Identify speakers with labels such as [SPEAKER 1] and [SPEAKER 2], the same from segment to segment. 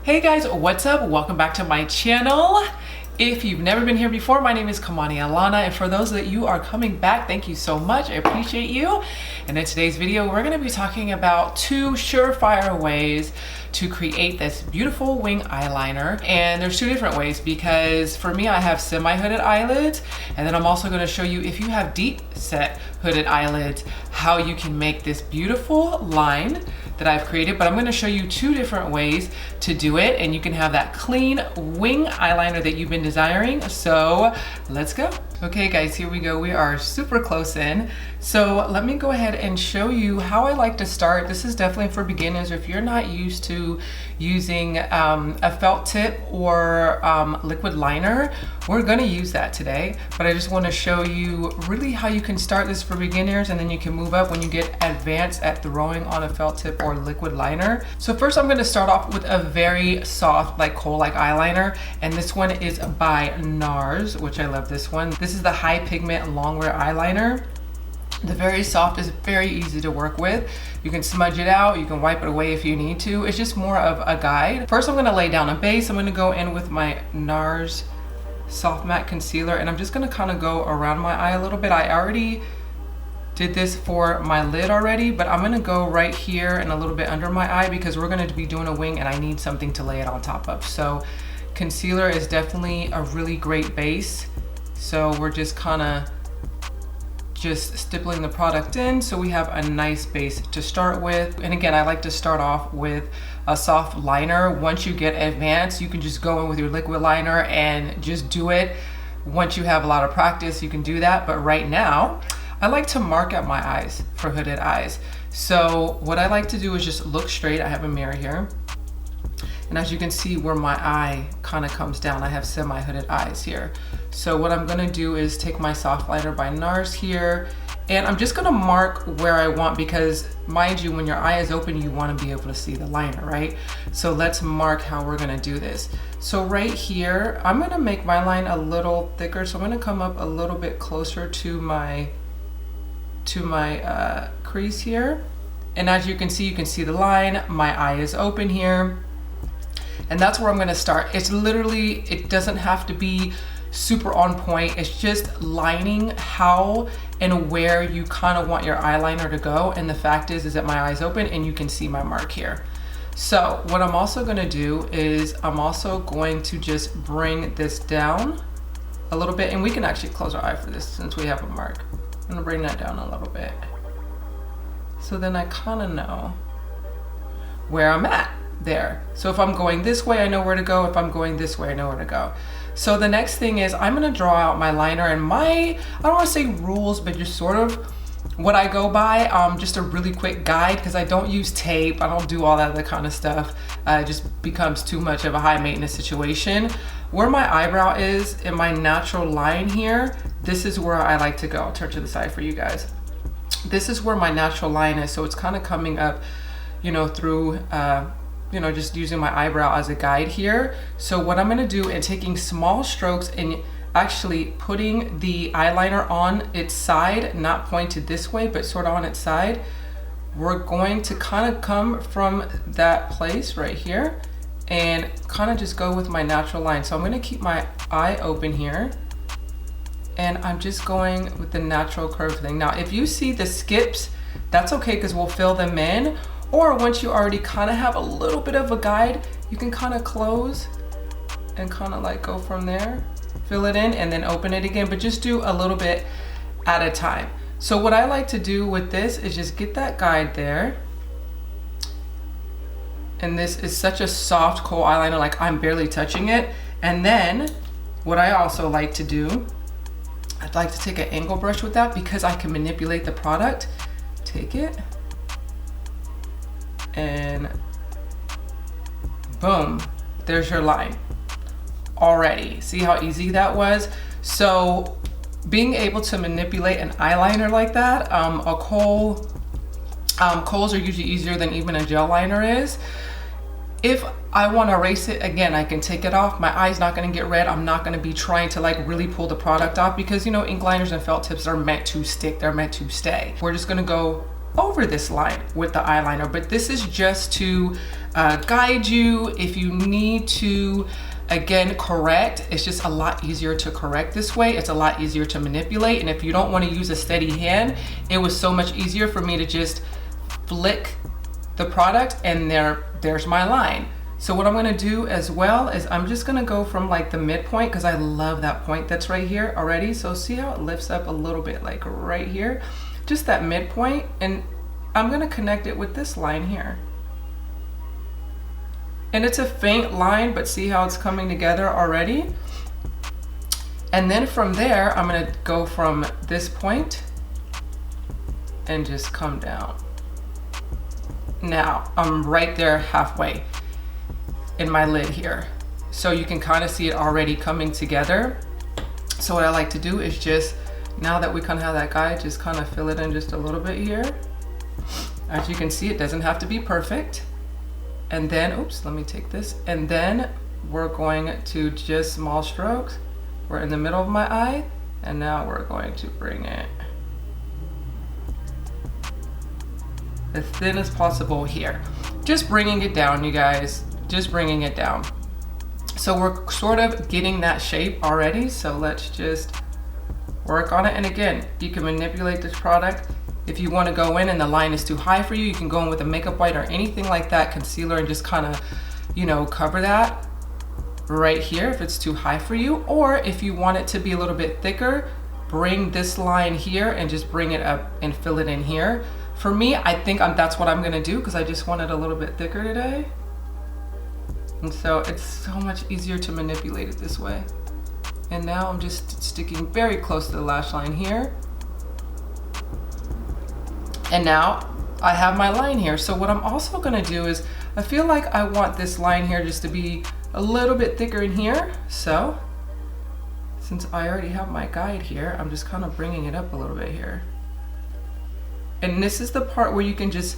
[SPEAKER 1] Hey guys, what's up? Welcome back to my channel. If you've never been here before, my name is Kamani Alana, and for those that you are coming back, thank you so much. I appreciate you. And in today's video, we're gonna be talking about 2 surefire ways to create this beautiful wing eyeliner. And there's 2 different ways because for me, I have semi-hooded eyelids, and then I'm also gonna show you if you have deep set hooded eyelids, how you can make this beautiful line that I've created. But I'm gonna show you 2 different ways to do it, and you can have that clean wing eyeliner that you've been desiring. So let's go. Okay guys, here we go. We are super close in. So let me go ahead and show you how I like to start. This is definitely for beginners. If you're not used to using a felt tip or liquid liner, we're gonna use that today. But I just wanna show you really how you can start this for beginners, and then you can move up when you get advanced at throwing on a felt tip or liquid liner. So first I'm gonna start off with a very soft, like kohl-like eyeliner. And this one is by NARS, which I love this one. This is the high-pigment longwear eyeliner. The very soft is very easy to work with. You can smudge it out, you can wipe it away if you need to. It's just more of a guide. First I'm gonna lay down a base. I'm gonna go in with my NARS Soft Matte Concealer, and I'm just gonna kind of go around my eye a little bit. I already did this for my lid already, but I'm gonna go right here and a little bit under my eye because we're gonna be doing a wing and I need something to lay it on top of. So concealer is definitely a really great base. So we're just kind of just stippling the product in so we have a nice base to start with. And again, I like to start off with a soft liner. Once you get advanced, you can just go in with your liquid liner and just do it. Once you have a lot of practice, you can do that. But right now, I like to mark out my eyes for hooded eyes. So what I like to do is just look straight. I have a mirror here. And as you can see where my eye kind of comes down, I have semi-hooded eyes here. So what I'm gonna do is take my soft liner by NARS here, and I'm just gonna mark where I want, because mind you, when your eye is open, you wanna be able to see the liner, right? So let's mark how we're gonna do this. So right here, I'm gonna make my line a little thicker. So I'm gonna come up a little bit closer to my crease here. And as you can see the line, my eye is open here. And that's where I'm gonna start. It's literally, it doesn't have to be super on point. It's just lining how and where you kind of want your eyeliner to go. And the fact is that my eye's open and you can see my mark here. So what I'm also gonna do is I'm also going to just bring this down a little bit, and we can actually close our eye for this since we have a mark. I'm gonna bring that down a little bit. So then I kind of know where I'm at. There. So if I'm going this way, I know where to go. If I'm going this way, I know where to go. So the next thing is I'm gonna draw out my liner, and I don't wanna say rules, but just sort of what I go by, just a really quick guide, because I don't use tape. I don't do all that other kind of stuff. It just becomes too much of a high maintenance situation. Where my eyebrow is in my natural line here, this is where I like to go. I'll turn to the side for you guys. This is where my natural line is. So it's kind of coming up, you know, through, you know, just using my eyebrow as a guide here. So what I'm gonna do, and taking small strokes and actually putting the eyeliner on its side, not pointed this way, but sort of on its side, we're going to kind of come from that place right here and kind of just go with my natural line. So I'm gonna keep my eye open here, and I'm just going with the natural curve thing. Now, if you see the skips, that's okay, because we'll fill them in. Or once you already kind of have a little bit of a guide, you can kind of close and kind of like go from there, fill it in, and then open it again, but just do a little bit at a time. So what I like to do with this is just get that guide there. And this is such a soft kohl eyeliner, like I'm barely touching it. And then what I also like to do, I'd like to take an angle brush with that because I can manipulate the product. Take it. And boom, there's your line already. See how easy that was? So being able to manipulate an eyeliner like that, kohls are usually easier than even a gel liner is. If I want to erase it again, I can take it off. My eye's not going to get red. I'm not going to be trying to like really pull the product off, because you know, ink liners and felt tips are meant to stick. They're meant to stay. We're just going to go over this line with the eyeliner, but this is just to guide you. If you need to, again, correct, it's just a lot easier to correct this way. It's a lot easier to manipulate. And if you don't want to use a steady hand, it was so much easier for me to just flick the product and there's my line. So what I'm gonna do as well is I'm just gonna go from like the midpoint, because I love that point that's right here already. So see how it lifts up a little bit, like right here, just that midpoint, and I'm gonna connect it with this line here. And it's a faint line, but see how it's coming together already? And then from there, I'm gonna go from this point and just come down. Now, I'm right there halfway in my lid here. So you can kind of see it already coming together. So what I like to do is just, now that we kind of have that guide, just kind of fill it in just a little bit here. As you can see, it doesn't have to be perfect. And then, oops, let me take this. And then we're going to just small strokes. We're in the middle of my eye, and now we're going to bring it as thin as possible here. Just bringing it down, you guys. Just bringing it down. So we're sort of getting that shape already. So let's just work on it. And again, you can manipulate this product. If you want to go in and the line is too high for you, you can go in with a makeup white or anything like that, concealer, and just kind of, you know, cover that right here if it's too high for you. Or if you want it to be a little bit thicker, bring this line here and just bring it up and fill it in here. For me, I think that's what I'm gonna do, because I just want it a little bit thicker today. And so it's so much easier to manipulate it this way. And now I'm just sticking very close to the lash line here. And now I have my line here. So what I'm also gonna do is, I feel like I want this line here just to be a little bit thicker in here. So since I already have my guide here, I'm just kind of bringing it up a little bit here. And this is the part where you can just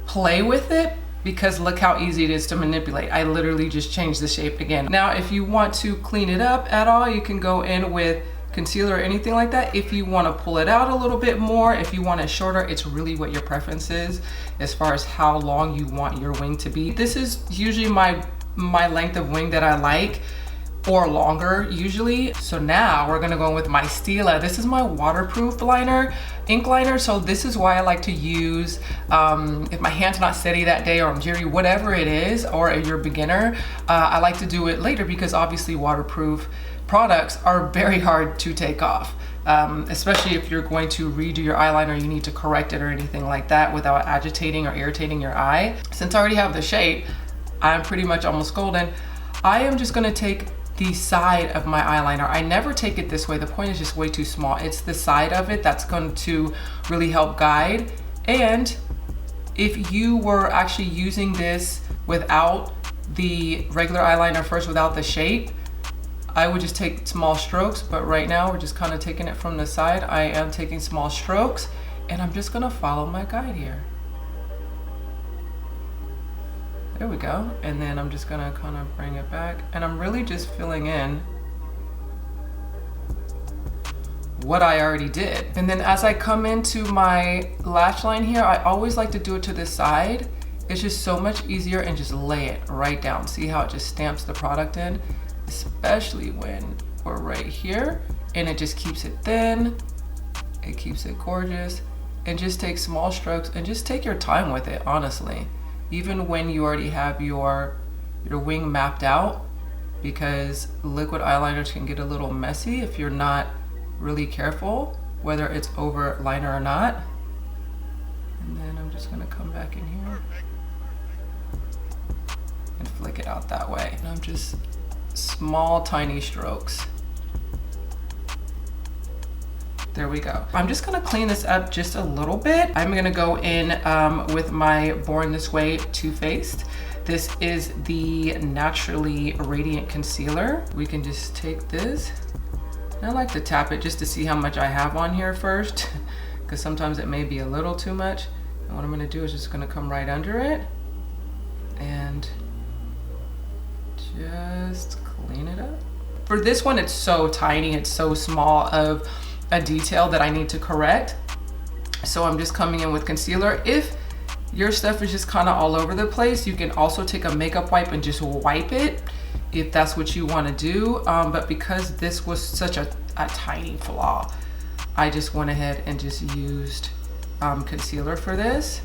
[SPEAKER 1] play with it, because look how easy it is to manipulate. I literally just changed the shape again. Now, if you want to clean it up at all, you can go in with concealer or anything like that. If you want to pull it out a little bit more, if you want it shorter, it's really what your preference is as far as how long you want your wing to be. This is usually my length of wing that I like, or longer usually. So now we're gonna go in with my Stila. This is my waterproof liner, ink liner. So this is why I like to use, if my hand's not steady that day, or I'm jittery, whatever it is, or if you're a beginner, I like to do it later, because obviously waterproof products are very hard to take off. Especially if you're going to redo your eyeliner, you need to correct it or anything like that without agitating or irritating your eye. Since I already have the shape, I'm pretty much almost golden. I am just gonna take the side of my eyeliner. I never take it this way. The point is just way too small. It's the side of it that's going to really help guide. And if you were actually using this without the regular eyeliner first, without the shape, I would just take small strokes. But right now we're just kind of taking it from the side. I am taking small strokes, and I'm just gonna follow my guide here. There we go. And then I'm just gonna kind of bring it back, and I'm really just filling in what I already did. And then as I come into my lash line here, I always like to do it to the side. It's just so much easier, and just lay it right down. See how it just stamps the product in, especially when we're right here, and it just keeps it thin. It keeps it gorgeous, and just take small strokes and just take your time with it, honestly. Even when you already have your wing mapped out, because liquid eyeliners can get a little messy if you're not really careful, whether it's over liner or not. And then I'm just gonna come back in here and flick it out that way. And I'm just small, tiny strokes. There we go. I'm just gonna clean this up just a little bit. I'm gonna go in with my Born This Way Too Faced. This is the Naturally Radiant Concealer. We can just take this. I like to tap it just to see how much I have on here first, because sometimes it may be a little too much. And what I'm gonna do is just gonna come right under it and just clean it up. For this one, it's so tiny, it's so small of a detail that I need to correct. So I'm just coming in with concealer. If your stuff is just kind of all over the place, you can also take a makeup wipe and just wipe it if that's what you want to do. But because this was such a tiny flaw, I just went ahead and just used concealer for this.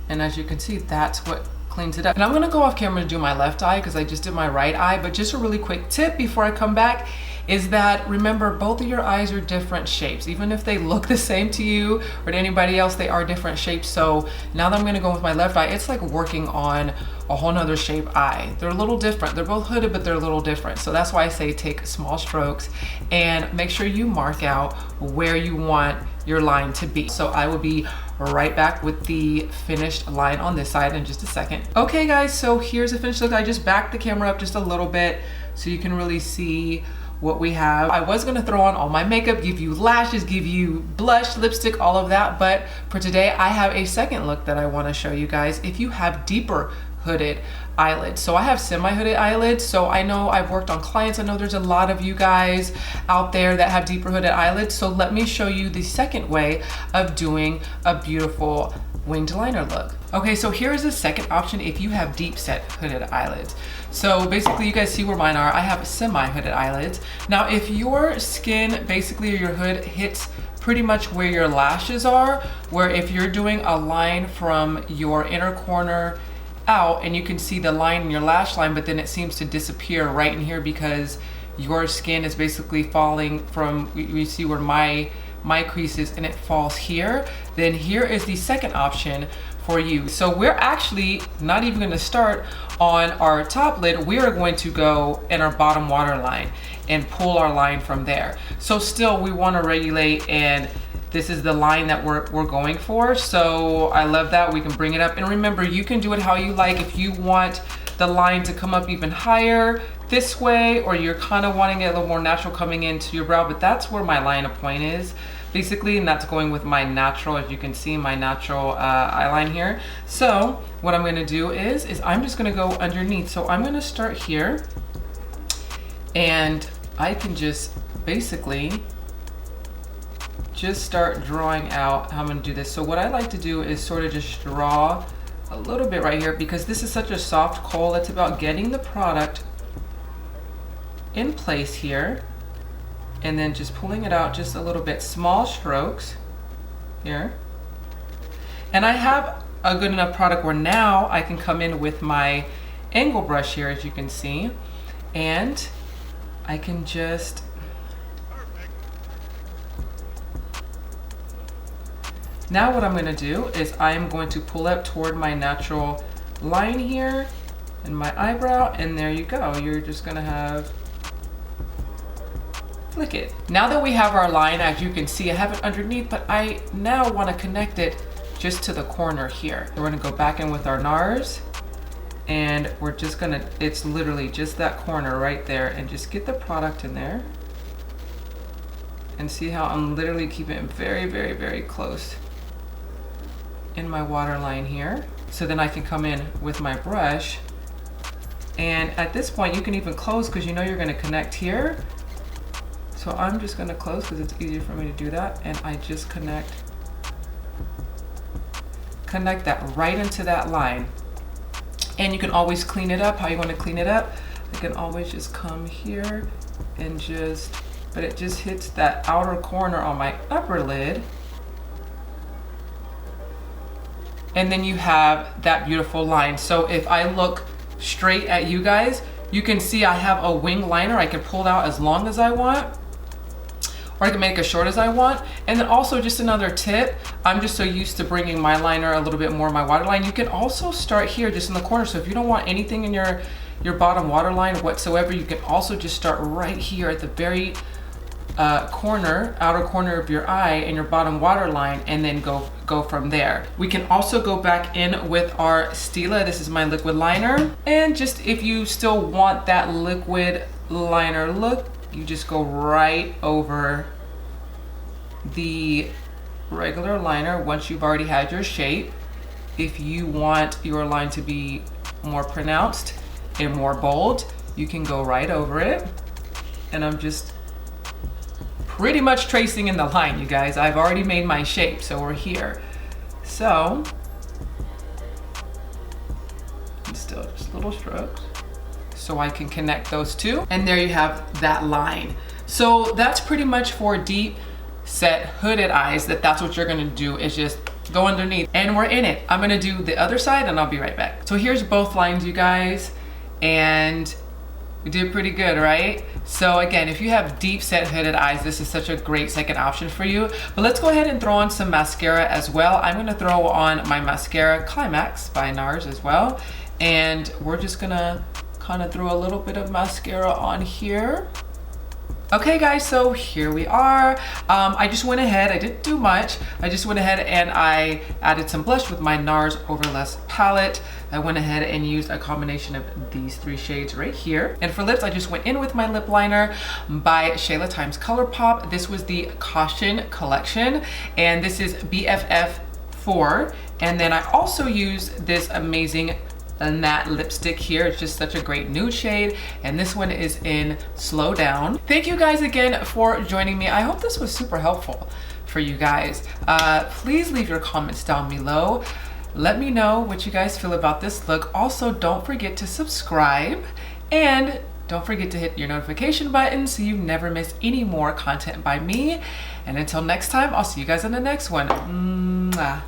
[SPEAKER 1] And as you can see, that's what cleans it up. And I'm gonna go off camera to do my left eye because I just did my right eye. But just a really quick tip before I come back is that remember, both of your eyes are different shapes. Even if they look the same to you or to anybody else, they are different shapes. So now that I'm gonna go with my left eye, it's like working on a whole nother shape eye. They're a little different. They're both hooded, but they're a little different. So that's why I say take small strokes and make sure you mark out where you want your line to be. So I will be right back with the finished line on this side in just a second. Okay guys, so here's the finished look. I just backed the camera up just a little bit so you can really see what we have. I was gonna throw on all my makeup, give you lashes, give you blush, lipstick, all of that, but for today I have a second look that I wanna show you guys if you have deeper hooded eyelids. So I have semi-hooded eyelids, so I know I've worked on clients. I know there's a lot of you guys out there that have deeper hooded eyelids, so let me show you the second way of doing a beautiful winged liner look. Okay, so here is the second option if you have deep set hooded eyelids. So basically you guys see where mine are. I have semi-hooded eyelids. Now if your skin basically, or your hood hits pretty much where your lashes are, where if you're doing a line from your inner corner out and you can see the line in your lash line, but then it seems to disappear right in here because your skin is basically falling from, you see where my creases and it falls here, then here is the second option for you. So we're actually not even going to start on our top lid. We are going to go in our bottom waterline and pull our line from there. So still we want to regulate, and this is the line that we're going for. So I love that. We can bring it up, and remember, you can do it how you like. If you want the line to come up even higher this way, or you're kind of wanting it a little more natural coming into your brow, but that's where my line of point is basically, and that's going with my natural, as you can see, my natural eyeline here. So what I'm gonna do is I'm just gonna go underneath. So I'm gonna start here, and I can just basically just start drawing out how I'm gonna do this. So what I like to do is sort of just draw a little bit right here, because this is such a soft kohl. It's about getting the product in place here and then just pulling it out just a little bit, small strokes here. And I have a good enough product where now I can come in with my angle brush here, as you can see, and I can just now what I'm going to do is I'm going to pull up toward my natural line here in my eyebrow, and there you go. You're just going to have flick it. Now that we have our line, as you can see, I have it underneath, but I now want to connect it just to the corner here. So we're going to go back in with our NARS, and we're just going to, it's literally just that corner right there, and just get the product in there. And see how I'm literally keeping it very, very, very close in my waterline here. So then I can come in with my brush, and at this point you can even close because you know you're going to connect here. So I'm just going to close because it's easier for me to do that, and I just connect that right into that line. And you can always clean it up how you want to clean it up. I can always just come here and just, but it just hits that outer corner on my upper lid. And then you have that beautiful line. So if I look straight at you guys, you can see I have a wing liner. I can pull it out as long as I want, or I can make it as short as I want. And then also, just another tip, I'm just so used to bringing my liner a little bit more in my waterline. You can also start here just in the corner. So if you don't want anything in your bottom waterline whatsoever, you can also just start right here at the very corner, outer corner of your eye and your bottom waterline, and then go from there. We can also go back in with our STILA. This is my liquid liner. And just if you still want that liquid liner look, you just go right over the regular liner once you've already had your shape. If you want your line to be more pronounced and more bold, you can go right over it. And I'm just pretty much tracing in the line, you guys. I've already made my shape, so we're here. So little strokes so I can connect those two. And there you have that line. So that's pretty much for deep set hooded eyes, that's what you're gonna do, is just go underneath. And we're in it. I'm gonna do the other side and I'll be right back. So here's both lines, you guys, and we did pretty good, right? So again, if you have deep set hooded eyes, this is such a great second option for you. But let's go ahead and throw on some mascara as well. I'm gonna throw on my mascara Climax by NARS as well. And we're just gonna kind of throw a little bit of mascara on here. Okay guys, so here we are. I just went ahead, I didn't do much. I just went ahead and I added some blush with my NARS OVERLUST palette. I went ahead and used a combination of these 3 shades right here. And for lips, I just went in with my lip liner by SHAYLA times ColourPop. This was the Caution collection, and this is BFF4. And then I also used this amazing matte lipstick here. It's just such a great nude shade, and this one is in Slow Down. Thank you guys again for joining me. I hope this was super helpful for you guys. Please leave your comments down below. Let me know what you guys feel about this look. Also, don't forget to subscribe, and don't forget to hit your notification button so you never miss any more content by me. And until next time, I'll see you guys in the next one. Mwah.